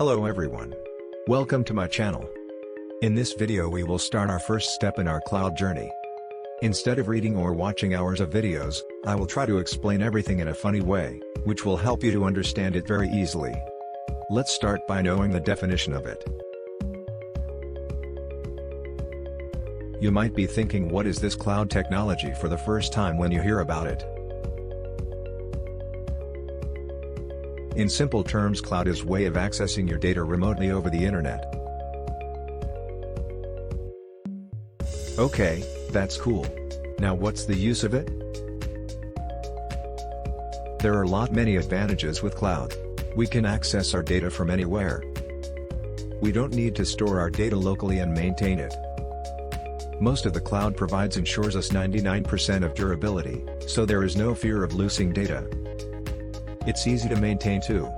Hello everyone. Welcome to my channel. In this video we will start our first step in our cloud journey. Instead of reading or watching hours of videos, I will try to explain everything in a funny way, which will help you to understand it very easily. Let's start by knowing the definition of it. You might be thinking, what is this cloud technology, for the first time when you hear about it. In simple terms, cloud is a way of accessing your data remotely over the internet. Okay, that's cool. Now what's the use of it? There are many advantages with cloud. We can access our data from anywhere. We don't need to store our data locally and maintain it. Most of the cloud provides ensures us 99% of durability, so there is no fear of losing data. It's easy to maintain too.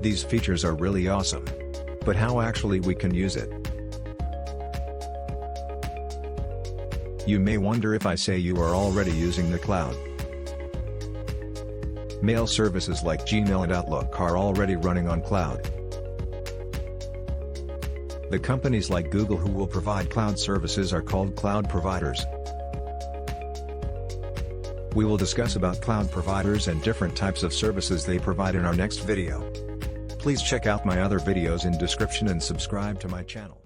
These features are really awesome. But how actually we can use it? You may wonder if I say you are already using the cloud. Mail services like Gmail and Outlook are already running on cloud. The companies like Google who will provide cloud services are called cloud providers. We will discuss about cloud providers and different types of services they provide in our next video. Please check out my other videos in description and subscribe to my channel.